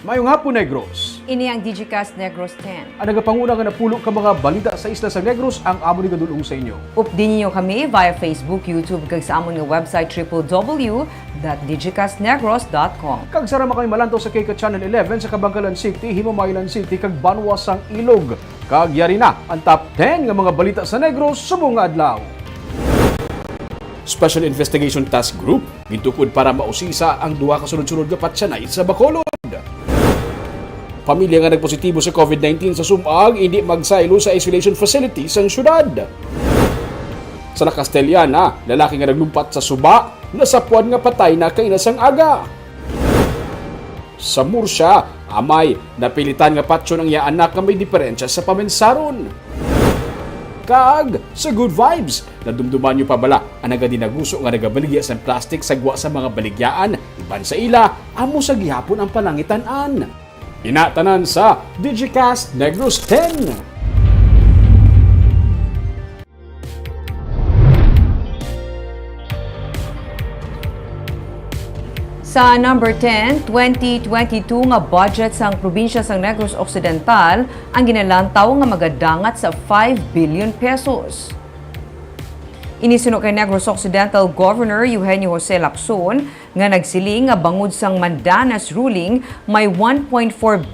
Mayong hapon, Negros. Ini ang Digicast Negros 10. Ang nagapanguna nga napulo ka mga balita sa isla sa Negros ang amo ni kadulong sa inyo. Updin niyo kami via Facebook, YouTube, kag sa amon nga website www.digicastnegros.com. Kag sarama kami malantaw sa Kika Channel 11 sa Kabangkalan City, Himamaylan City, kag Banwasang Ilog. Kag yari na ang top 10 nga mga balita sa Negros sa mga adlaw. Special Investigation Task Group gintukod para mausisa ang duha ka sunod-sunod nga patsanay sa Bacolod. Pamilya nga nagpositibo sa COVID-19 sa Sumag, hindi magsaylo sa isolation facility sa syudad. Sa La Castellana, lalaki nga naglumpat sa suba, nasapuan nga patay na kay nasang aga. Sa Murcia, amay, napilitan nga patsyon ang iya anak nga may diferensya sa pamensaron. Kag, sa Good Vibes, nadumduman nyo pa bala ang nagadinaguso nga nagabaligya sa plastic sagwa sa mga baligyaan, iban sa ila, amo sa gihapon ang panangitan-an. Inatanan sa Digicast Negros 10. Sa number 10, 2022 nga budget sang probinsya sang Negros Occidental ang ginalantaw nga magadangat sa 5 billion pesos. Inisuno kay Negros Occidental Governor Eugenio Jose Lacson nga nagsiling nga bangod sang Mandanas ruling may 1.4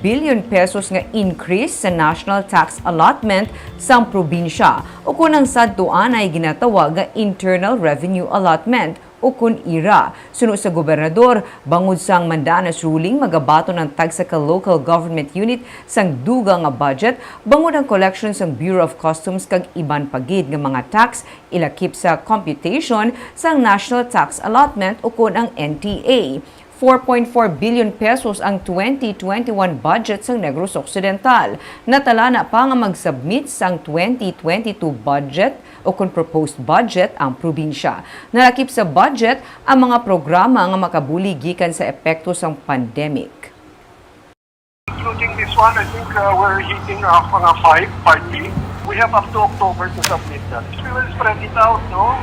billion pesos nga increase sa national tax allotment sang probinsya o kunang sadtuan ay ginatawag nga internal revenue allotment o kun IRA. Suno sa gobernador, bangod sang Mandanas ruling, magabato ng tagsa ka local government unit sang duga nga budget, bangod ang collection sang Bureau of Customs kag iban pagid nga mga tax ilakip sa computation sang national tax allotment o kun ang NTA. 4.4 billion pesos ang 2021 budget sang Negros Occidental. Natala na pa nga mag-submit sang 2022 budget o kung proposed budget ang probinsya. Nalakip sa budget ang mga programa nga makabuli gikan sa epekto sang pandemic. Including this one, I think we're hitting mga 5 We have up to October to submit that. We will spread it out, no?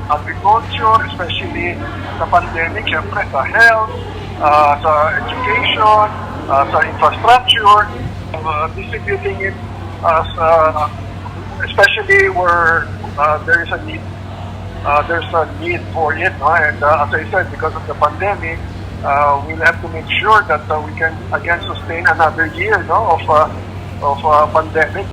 Agriculture, especially sa pandemic, syempre sa health, sa education, sa infrastructure, distributing it as especially where there's a need for it, no? And as I said, because of the pandemic, we'll have to make sure that we can again sustain another year, no, of pandemic.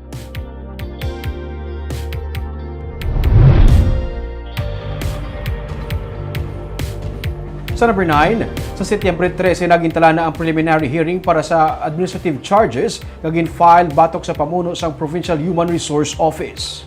Sa number 9, sa Setyembre 13, nagintala na ang preliminary hearing para sa administrative charges nga gin-file batok sa pamuno sa Provincial Human Resource Office.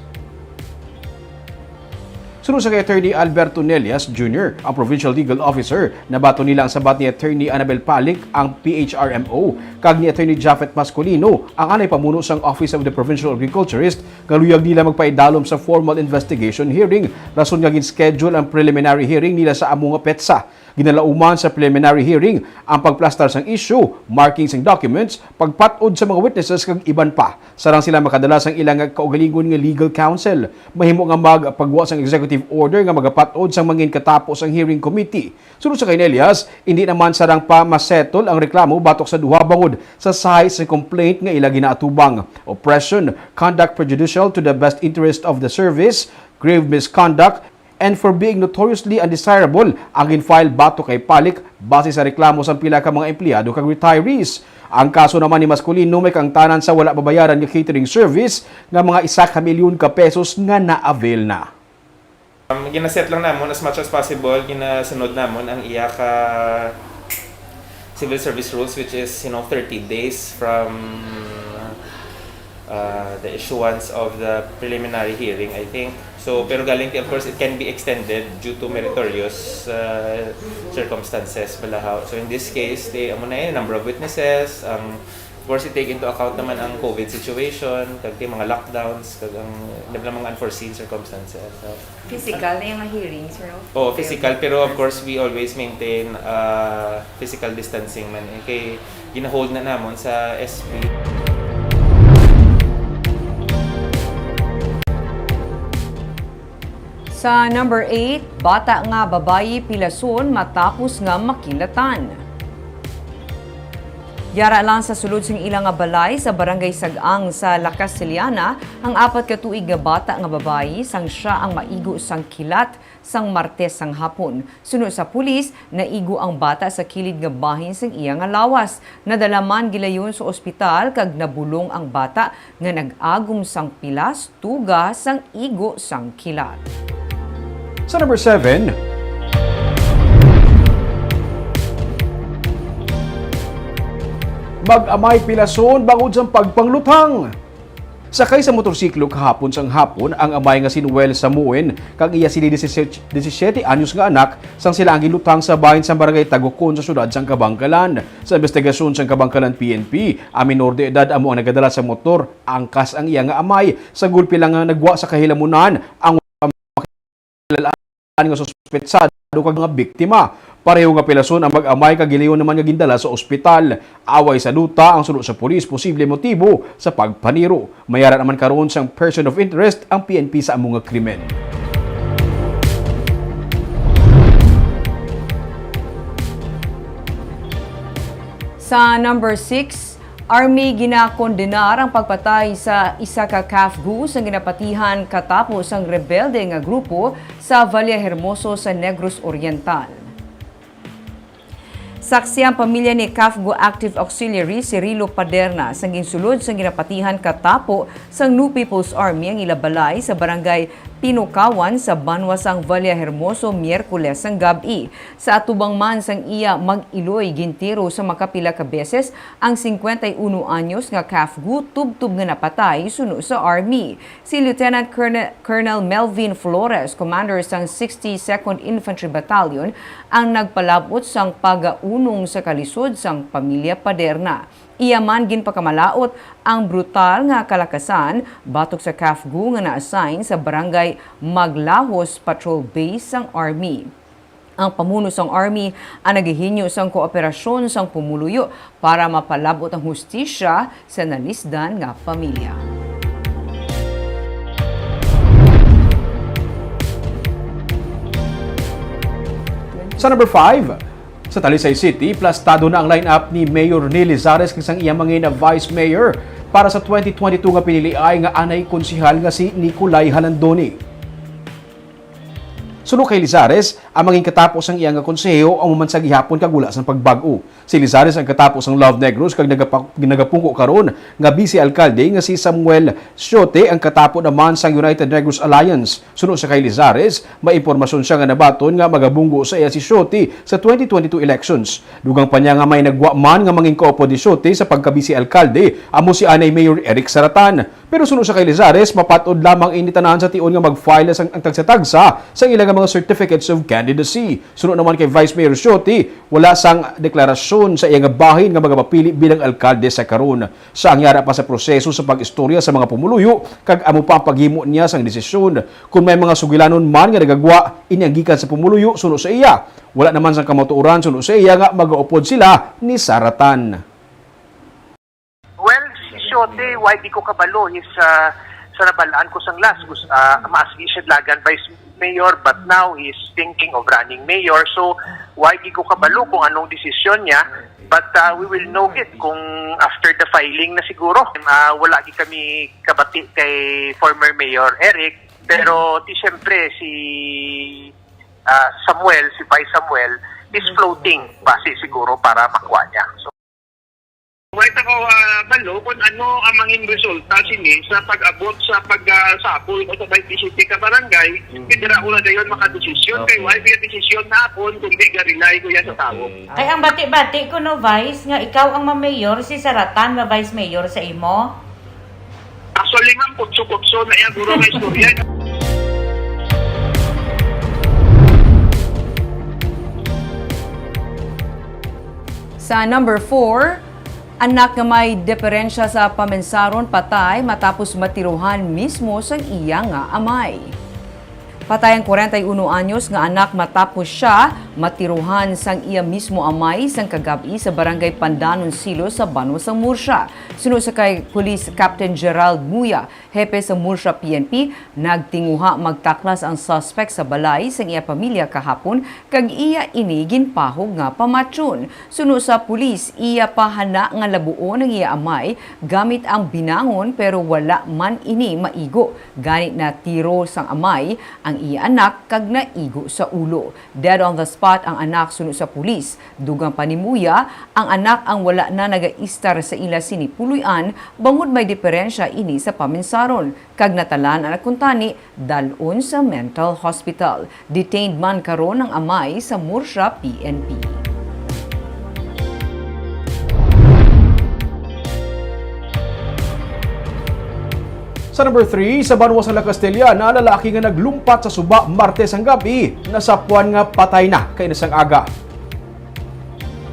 Sunod sa kay Attorney Alberto Nelias Jr., ang Provincial Legal Officer, nabato nila ang sabat ni Attorney Annabel Palik, ang PHRMO, kag ni Attorney Japheth Mascolino, ang anay pamuno sang Office of the Provincial Agriculturist, galuyag nila magpaidalom sa formal investigation hearing. Rason nga gin-schedule ang preliminary hearing nila sa among petsa. Ginalauman sa preliminary hearing ang pagplastar sang issue, marking sang documents, pagpatod sa mga witnesses kag iban pa. Sarang sila makadala sang ilang kaugalingon nga legal counsel. Mahimo nga magpagwa sang executive order nga magapatod sang mangin katapos ang hearing committee. Sunod sa kay Nelias, hindi naman sarang pa masettle ang reklamo batok sa duha bangod sa size sa complaint nga ila ginaatubang: oppression, conduct prejudicial to the best interest of the service, grave misconduct, and for being notoriously undesirable ang in-file bato kay Palik base sa reklamo sa pila ka mga empleyado kag retirees. Ang kaso naman ni Mascolino may kangtanan sa wala babayaran nga catering service nga mga 1 milyon ka pesos nga na-avail na. Ginaset lang namon as much as possible, ginasunod namon ang iya ka civil service rules, which is 30 days from the issuance of the preliminary hearing, I think. So, pero galing, of course, it can be extended due to meritorious circumstances. Balahaw. So, in this case, amo na number of witnesses. Of course, i-take into account naman ang COVID situation, kag mga lockdowns, kag ang mga unforeseen circumstances. So, Physical na yung hearings, no? oh, physical, pero of course, we always maintain physical distancing man. Kaya gina-hold na namon sa SP. Sa number 8, bata nga babayi pilason matapos nga makilatan. Yara lang sa sulod sing ilang nga balay sa barangay Sag-ang sa La Castellana, ang 4 ka tuig nga bata nga babayi sang siya ang maigo sang kilat sang Martes sang hapon. Sunod sa pulis, naigo ang bata sa kilid nga bahin sang iya nga lawas. Nadalaman gilayon sa ospital kag nabulong ang bata nga nag-agom sang pilas tuga sang igo sang kilat. Sa number 7, mag-amay pilason bangod sa pagpanglutang. Sakay sa motorsiklo kahapon sang hapon ang amay nga si Noel Samuel kag iya sili 17 anyos nga anak sang sila ang gilutang sa bahin sa barangay Tagukon sa syudad sang Kabangkalan. Sa investigasyon sang Kabangkalan PNP, ang minor de edad amo ang nagadala sa motor, angkas ang iya nga amay sa gulpi lang nga nagwa sa kahilamunan ang nga suspetsado kag nga biktima. Pareho nga pilason ang mag-amay kag gilayon naman nga gindala sa ospital. Away sa luta ang sunod sa pulis posible motibo sa pagpaniro. Mayara naman karon sang person of interest ang PNP sa among nga krimen. Sa number 6, Army ginakondenar ang pagpatay sa isa ka CAFGU sa ginapatihan katapos ang rebelde nga grupo sa Vallehermoso sa Negros Oriental. Saksi ang pamilya ni CAFGU Active Auxiliary Cirilo Paderna sa ginsulod sa ginapatihan katapo sang New People's Army ang ilabalay sa barangay Pinukawan sa Banwasang Vallehermoso Miyerkules sang gabi. Sa atubang man sang iya mag-iloy gintiro sa makapila ka beses ang 51 anyos nga CAFGU tubtub nga napatay suno sa Army. Si Lieutenant Colonel Melvin Flores, commander sang 62nd Infantry Battalion, ang nagpalabot sang pagaunong sa kalisod sang pamilya Paderna. Iya man ginpakamalaot ang brutal nga kalakasan batok sa CAFGU nga na-assign sa barangay Maglahos Patrol Base sang Army. Ang pamuno sang Army ang naghihinyo sang kooperasyon sang pumuluyo para mapalabot ang hustisya sa nalisdan nga pamilya. Sa number 5, sa Talisay City, plastado na ang lineup ni Mayor Neely Zares kisang iyang mga Vice Mayor para sa 2022 nga piniliay nga anay konsihal nga si Nicolay Halandoni. Sunod kay Lizares, ang maging katapos ang iyang konseho ang mumansag gihapon kag wala sa pagbago. Si Lizares ang katapos ang Love Negros kag nagapungko karon nga vice alkalde nga si Samuel Siote ang katapo naman sa United Negros Alliance. Sunod sa kay Lizares, may impormasyon siya nga nabaton nga magabunggo sa iya si Siote sa 2022 elections. Dugang pa niya nga may nagwa man nga manging koopo ni Siote sa pagka-vice alkalde amo si anay Mayor Eric Saratan. Pero sunod sa kay Lizares, mapatod lamang initanan sa tion nga mag-file ang tagsa-tagsa sa ilang mga certificates of candidacy. Sunod naman kay Vice Mayor Siote, wala sang deklarasyon sa iyang bahin nga magapapili bilang alkalde sa karon. Sa angyara pa sa proseso sa pag-istorya sa mga pumuluyo, kag amo pa ang paghimo niya sang desisyon. Kung may mga sugilanon man nga nagagwa, inyang gikan sa pumuluyo, sunod sa iya. Wala naman sang kamatuoran, sunod sa iya nga magaupod sila ni Saratan. Well, si Siote, why di ko kabalo is sa nabalaan ko sang last. Maasgi siya lagan Vice Mayor but now he's thinking of running mayor. So, why di ko kabalo kung anong desisyon niya. But we will know it kung after the filing na siguro. Wala di kami kabati kay former Mayor Eric. Pero siyempre si Samuel, si Vice Samuel, is floating base siguro para makuha niya. So, Wait ako, balo, kung ano ang manging resulta sini sa pag-abot sa pag-sapol o sa 27 ka barangay, pidira ko na dayon makadesisyon. Kaya why biya desisyon na akon kung di garilay ko yan sa tao. Ay, ang bati-bati ko no, Vice, nga ikaw ang ma-mayor, si Saratan, ma-Vice Mayor sa imo? Actually, ma'am, kutso-kutso na yan, guro nga istorya. Sa number 4, anak nga may diferensya sa pamensaron patay matapos matiruhan mismo sang iya nga amay. Patay ang 41 anyos nga anak matapos siya matiruhan sang iya mismo amay sang kagabi sa barangay Pandanon Silo sa Banwa sa Murcia. Sunod sa kay Police Captain Gerald Muya, hepe sa Murcia PNP, nagtinguha magtaklas ang suspect sa balay sang iya pamilya kahapon kag iya ini ginpahog nga pamatyon. Sunod sa pulis, iya pahana nga labuon ang iya amay gamit ang binangon pero wala man ini maigo. Ganit na tiro sang amay ang iya anak kag naigo sa ulo. Dead on the spot ang anak sunod sa pulis. Dugang panimuya, ang anak ang wala na nagaistar sa ila sinipuluyan bangod may diferensya ini sa paminsaron. Kag natalan ang kuntani dalon sa mental hospital. Detained man karon ang amay sa Murcia PNP. Sa number 3, sa Banwa sa La Castilla, na lalaki nga naglumpat sa suba Martes ang gabi, nasapuan nga patay na kay nasang aga.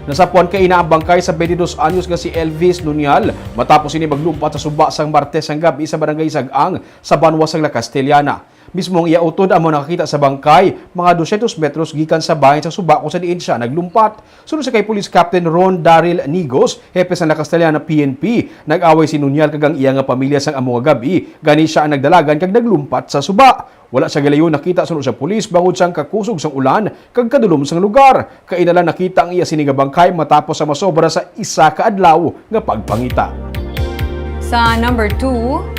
Nasapuan kay ina ang bangkay sa 22 anyos nga si Elvis Lunial matapos ini maglumpat sa suba sang Martes ang gabi sa barangay Sag-ang sa Banwa sa La Castellana. Mismong iya utod amo nakakita sa bangkay mga 200 metros gikan sa bahin sa suba kung sa diin siya naglumpat. Sunod sa kay Police Captain Ron Daryl Nigos, hepe sa La Castellana PNP, nag-away si Nunial kag ang iya nga pamilya sang amo nga gabi, gani siya ang nagdalagan kag naglumpat sa suba. Wala siya galayon nakita sunod sa pulis bangod siyang kakusog sang ulan kag kadulom sang lugar. Kainalan nakita ang iya siniga bangkay matapos sa masobra sa isa ka adlaw nga pagpangita. Sa number 2,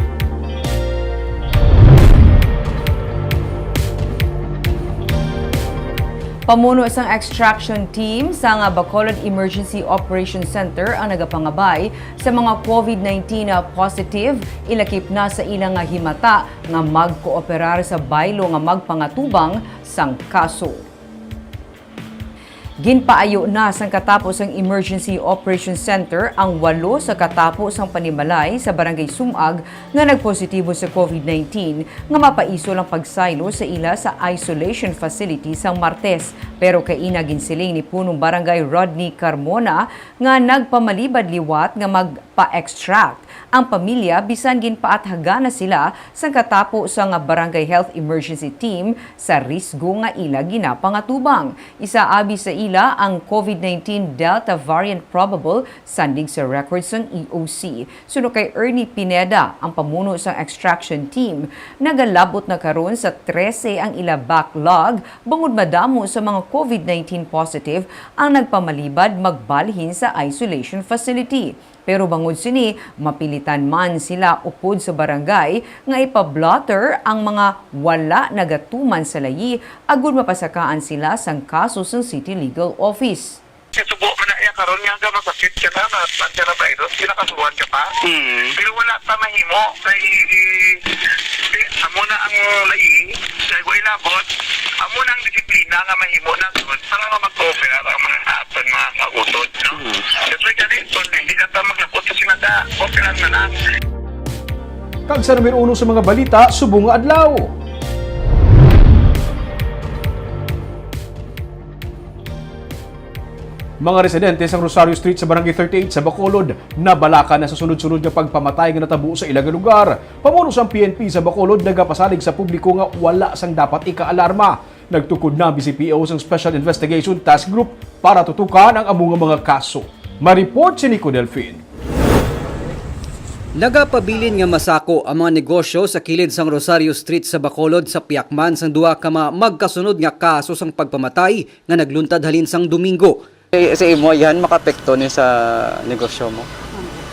pamuno isang extraction team sa nga Bacolod Emergency Operations Center ang nagapangabay sa mga COVID-19 na positive, ilakip na sa ilang nga himata nga magkooperar sa baylo nga magpangatubang sang kaso. Ginpaayo na sang katapos ang Emergency Operations Center ang 8 sa katapos ang panimalay sa Barangay Sumag nga nagpositibo sa COVID-19 nga mapaiso lang pagsaylo sa ila sa isolation facility sang Martes. Pero kay ina ginsiling ni punong Barangay Rodney Carmona nga nagpamalibad liwat nga magpa-extract ang pamilya bisan ginpaathaga na sila sang katapo sa nga Barangay Health Emergency Team sa risgo nga ila ginapangatubang. Isa abi sa ila ang COVID-19 Delta variant probable sandig sa records ng EOC. Suno kay Ernie Pineda, ang pamuno sa extraction team, nagalabot na karon sa 13 ang ila backlog bangod madamo sa mga COVID-19 positive ang nagpamalibad magbalhin sa isolation facility. Pero bangod sini, mapilitan man sila upod sa barangay nga ipablotter ang mga wala nagatuman sa layi agud mapasakaan sila sang kaso sa City Legal Office. Subo man na iya karon nga masakit ka na nandiyan na virus, kinakasuhan ka pa. Pero wala pa mahimo kay amo na ang layi, kay way labot, amo na ang disiplina nga mahimo na para mag-cooperate ang mga aton mga kautod, no? Kasi ganito, hindi ka maglabot sa sinada, cooperate na lang. Kag sa numero 1 sa mga balita, subong nga adlaw. Mga residente sa Rosario Street sa Barangay 38 sa Bacolod nabalakan na sa sunod-sunod nga pagpamatay nga natabo sa ilang lugar. Pamuno sa PNP sa Bacolod nagapasalig sa publiko nga wala sang dapat ika-alarma. Nagtukod na BCPO sang Special Investigation Task Group para tutukan ang among mga kaso. Ma-report si Nico Delfin. Nagapabilin nga masako ang mga negosyo sa kilid sang Rosario Street sa Bacolod sa Piakman sang duha ka magkasunod nga kaso sang pagpamatay nga nagluntad halin sang Domingo. Sa imo yan makapekto ni sa negosyo mo.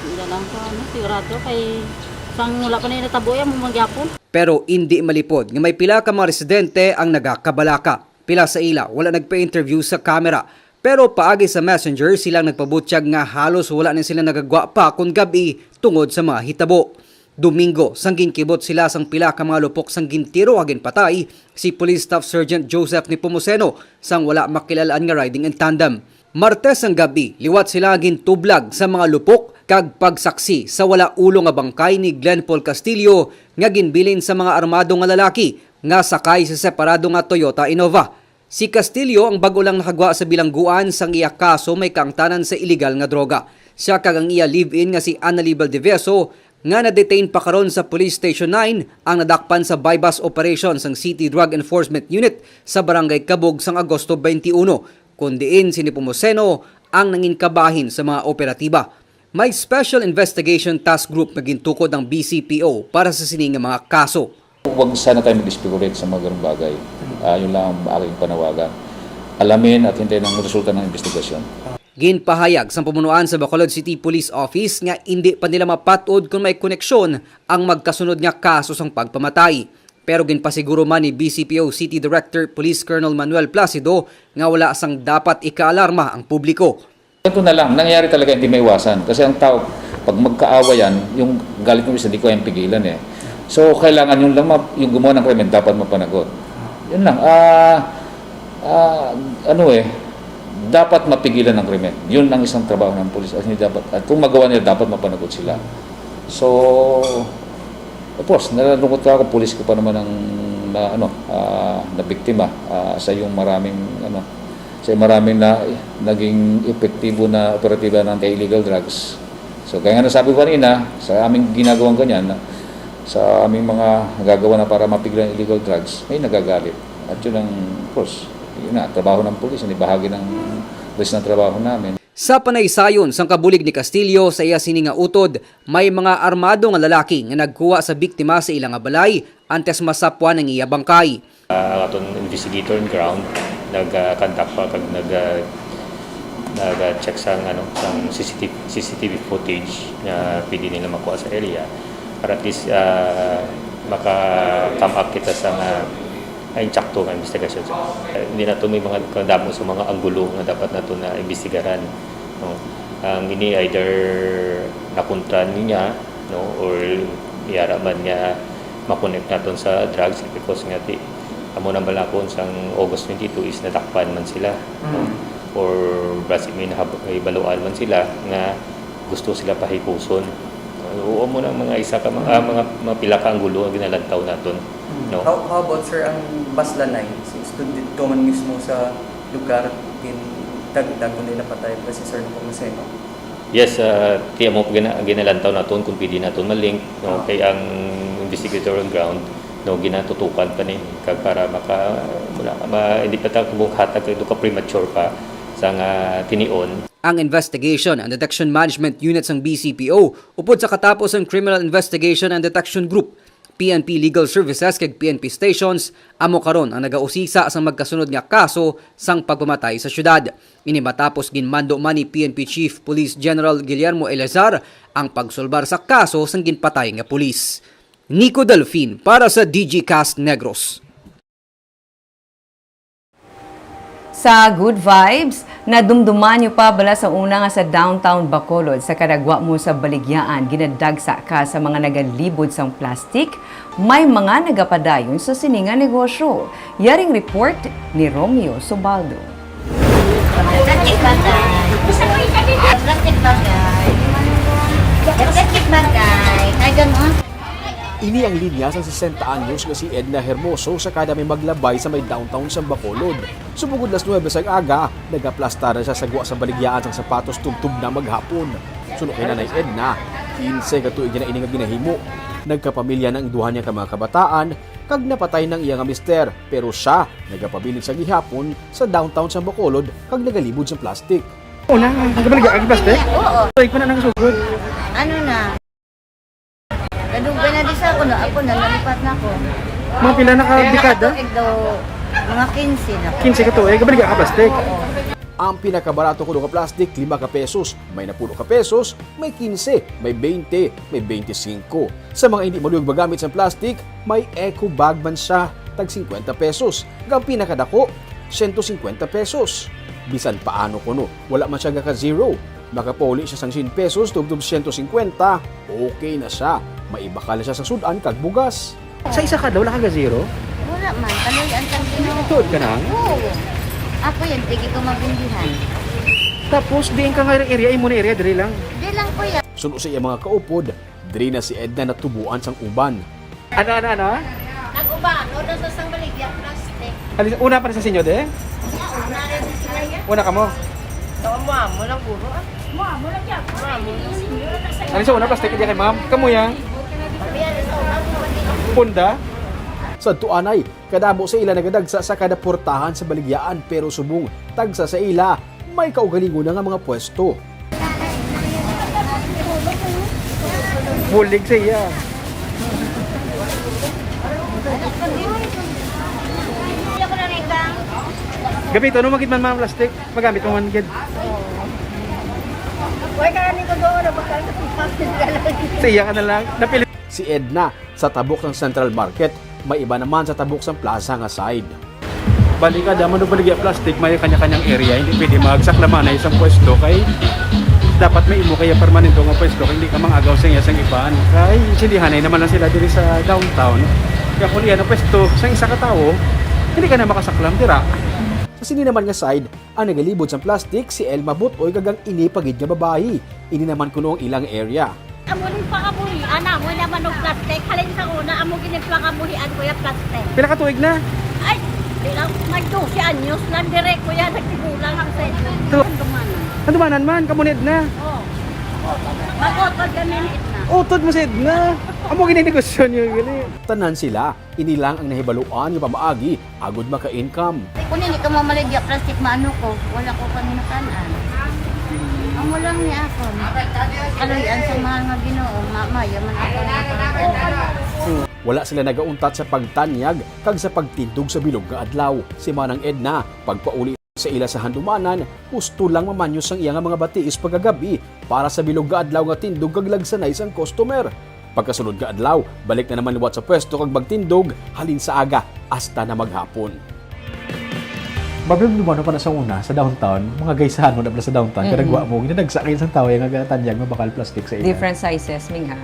Hindi lang ko sigurado kay sang wala pa na natabo yan mo magyapon. Pero hindi malipod nga may pila ka mga residente ang nagakabalaka. Pila sa ila wala nagpa-interview sa camera. Pero paagi sa messenger silang nagpabutyag nga halos wala na sila nagagwa pa kung gabi tungod sa mga hitabo. Domingo, sangging kibot sila sang pila ka mga lupok sang gintiro agin patay si Police Staff Sergeant Joseph Nepomuceno sang wala makilalaan nga riding in tandem. Martes ang gabi, liwat sila gintublag sa mga lupok kag pagsaksi sa wala ulo nga bangkay ni Glenn Paul Castillo nga ginbilin sa mga armado nga lalaki nga sakay sa separado nga Toyota Innova. Si Castillo ang bago lang nakagwa sa bilangguan sang iya kaso may kaangtanan sa illegal nga droga. Siya kag ang iya live-in nga si Annalyn Valdivieso nga na-detain pa karon sa Police Station 9 ang nadakpan sa bypass operations ng City Drug Enforcement Unit sa Barangay Kabog sang Agosto 21, kundiin si Nepomuceno ang nanginkabahin sa mga operatiba. May Special Investigation Task Group na gintukod ng BCPO para sa sining mga kaso. Huwag sana tayo mag-speculate sa mga ganung bagay. Yun lang ang aking panawagan. Alamin at hintayin ang resulta ng investigasyon. Ginpahayag sa pamunuan sa Bacolod City Police Office nga hindi pa nila mapatod kung may koneksyon ang magkasunod nga kaso sang pagpamatay. Pero ginpasiguro man ni BCPO City Director Police Colonel Manuel Placido nga wala sang dapat ikaalarma ang publiko. Ito na lang, nangyayari talaga hindi may iwasan. Kasi ang tao, pag magkaawa yan, yung galit ng isa, hindi ko yung pigilan eh. So, kailangan yung yung gumawa ng krimen, dapat mapanagot. Yun lang. Dapat mapigilan ng krimen. Yun ang isang trabaho ng pulis. At kung magawa nila, dapat mapanagot sila. So, of course, nalulungkot ako, pulis ko pa naman na biktima sa yung maraming na naging epektibo na operatiba ng illegal drugs. So, kaya nga nasabi ko kanina, sa aming ginagawang ganyan, sa aming mga nagagawa na para mapigilan illegal drugs, may nagagalit. At yun ang, of course, yun na, trabaho ng pulis, hindi bahagi ng rest ng trabaho namin. Sa panaysayon sang kabulig ni Castillo sa iya sini nga utod, may mga armado nga lalaki nga nagkuha sa biktima sa ilang nga balay antes masapwan ng iya bangkay. Ang aton investigator on ground nag-contact pa kag nag-check sang sang CCTV footage na pwede nila makuha sa area para at least maka-come up kita sa ay insakto nga investigasyon. Hindi na ito may mga kadamo sa mga anggulo nga dapat na ito na investigaran. No? Ang ini either nakuntan niya, no, or iyaraman niya makonect natin sa drugs because nga amo nang balakon sang August 22 is nadakpan man sila. No? Or basi may baluan man sila nga gusto sila pahipuson. Oo mo nang mga isa ka mga pila ka anggulo ang ginalantaw naton. No. How about sir ang Baslanay? Since dito man mismo sa lugar dagdag ko nila patay pa si Sir Nepomuceno. Yes, tiya mo ginalantaw naton kung pwede naton malink, no, kay ang investigator on ground, no, ginatutukan pa ni kag para hindi pa ta hatag ka premature pa sa tinion. Ang Investigation and Detection Management Unit ng BCPO upod sa katapos ang Criminal Investigation and Detection Group, PNP Legal Services kag PNP Stations, amo karon ang nagausisa sa magkasunod nga kaso sang pagpamatay sa syudad. Ini matapos ginmando man ni PNP Chief Police General Guillermo Eleazar ang pagsulbar sa kaso sang ginpatay nga pulis. Nico Delfin para sa DGCast Negros. Sa Good Vibes, nadumduman nyo pa bala sa una nga sa downtown Bacolod sa kadagwa mo sa Baligyaan, ginadagsa ka sa mga nagalibod sang plastic, may mga nagapadayon sa sininga negosyo. Yaring report ni Romeo Subaldo. Plastic bagay. Ay, gano'n. Ini ang linya sa 60 anyos nga si Edna Hermoso sa kada may maglabay sa may downtown sa Bacolod. Subugod las 9 sa aga, nagaplastaran siya sa gwa sa baligyan sang sapatos tubtub na maghapon. Suno kay Nanay Edna, 15 katuig na ini nga ginahimo. Nagkapamilya ng duha niya ka mga kabataan, kag napatay ng iya nga mister, pero siya nagapabilin sa gihapon sa downtown sa Bacolod kag nagalibod sa plastic. Una, nagabaligyan ang plastic? Oo. Ay, ko na nangasugod. Ano na? Nadugay na di sa ako na nalipat na ako. Mga pila na ka-dekada? Mga 15 na. 15 ka to, gabaligyan ka plastic. Ang pinakabarato ko ka plastic, 5 ka pesos. May 10 ka pesos, may 15, may 20, may 25. Sa mga hindi maluyog magamit sa plastic, may eco bag man siya, tag 50 pesos. Ang pinakadako, 150 pesos. Bisan paano ko no, wala man siya ka zero. Makapauli siya sang 100 pesos, tubtub 150, okay na siya. Maibakal siya sa sudan kag bugas. Sa isa ka daw, wala ka zero? Wala man, taloy ang tangkino. Tuod ka na? Oo. Ako yan, tigi ko mabindihan. Tapos, diin ka nga area, mo na area, diri lang. Di lang ko yan. Suno sa iya mga kaupod, diri na si Edna natubuan sang uban. Ano? Nag-uban, o doon sa baligyan, plastic. Una pa sa sinyo, de? Una rin sila yan. Una ka mo? Ito mo lang puro. Ano sa una plastic kay ma'am? Kamu ya? Punda? Sa tuanay, kadamo sa ila nagadagsa sa kada portahan sa baligyaan pero subong tagsa sa ila may kaugalingon na nga mga pwesto. Bulig siya. Gamit ano magit man ma'am plastic? Magamit mo man gid. Siya ka na lang. Napili. Si Edna sa tabok ng Central Market, may iba naman sa tabok ng plaza nga side. Balik ka daman baligya plastic, may kanya-kanyang area, hindi pwede magsaklaman na isang pwesto kay dapat may imo kaya permanento nga pwesto kay hindi ka mangagaw sa iya sang ibaan. Kay sindihanay naman lang sila diri sa downtown. Kaya kung iyan ang pwesto sa isa ka tawo, hindi ka na makasaklam dira. Sa sini naman nga side, ang nagalibod sa plastic si Elma Butoy gagang inipagid nga babayi. Ini naman kuno ang ilang area. Amunin pa kamuhi, anak mo naman ng plastic. Halin sa una, amo ginipla kamuhian ko yung plastic. Pila ka tuig na? Ay, di lang, may 12 anyos lang direct ko yan, nagtigulang ang sa'yo. Ano manan man, kamunid na. Oo. Mag-otod kami na. Utod mo sa Edna. Amo gininegosyo niyo gali. Tanan sila, inilang ang nahibaluan nga pamaagi, agod maka-income. Kung hindi ka mamaligya plastic, maano ko, wala ko paminakanan. Amo lang ni ako. Kaloyan sa mahal nga ginoo, mayaman ako na. Wala sila nagauntat sa pagtanyag kag sa pagtindog sa bilog nga adlaw. Si Manang Edna, pagpauli sa ila sa handumanan, gusto lang mamanyos ang iya nga mga batiis pagagabi para sa bilog nga adlaw nga tindog kag lagsanay sang customer. Pagkasunod nga adlaw, balik na naman liwat sa pwesto kag magtindog halin sa aga hasta na maghapon. Bablag naman pa na sa una, sa downtown, mga gaysahan mo na pala sa downtown, kadagwa mo, ginadagsakay sa tao yung nagatanyag na bakal plastic sa ila. Different sizes, Ming ha?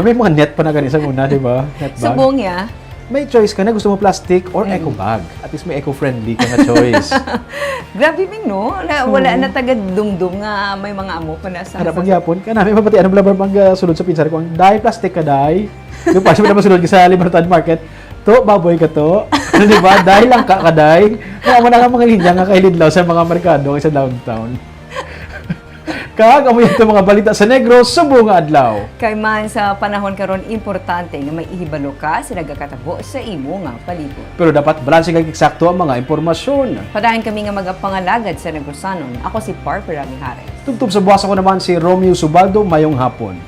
May mga net pa na ganun sa una, di ba? Net bag. Subong ya. May choice ka na, gusto mo plastic or eco bag. At least may eco-friendly ka na choice. Grabe, Ming, no? Wala na tagad-dumdum nga may mga amo pa na sa... Kada pagyapon ka namin, mapati ano blabber bang sulod sa pinsar ko, dahil plastic ka, dahil. Yung pa siya naman sulod ka sa Libertad Market, to, baboy ka to. Ano diba? Dahil lang ka, kaday. Kaya mo na nga mga linya nga kahilidlaw sa mga merkado sa downtown. Kag amoy ito mga balita sa Negros, subong nga adlaw. Kay man sa panahon karon importante nga may ihibalo ka sa nagakatabo sa imo nga palibot. Pero dapat balanse kag eksakto ang mga impormasyon. Padayon kami nga magapangalagad sa Negrosanon. Ako si Barbara Mijares. Tugtog sa buwas ako naman si Romeo Subaldo, mayong hapon.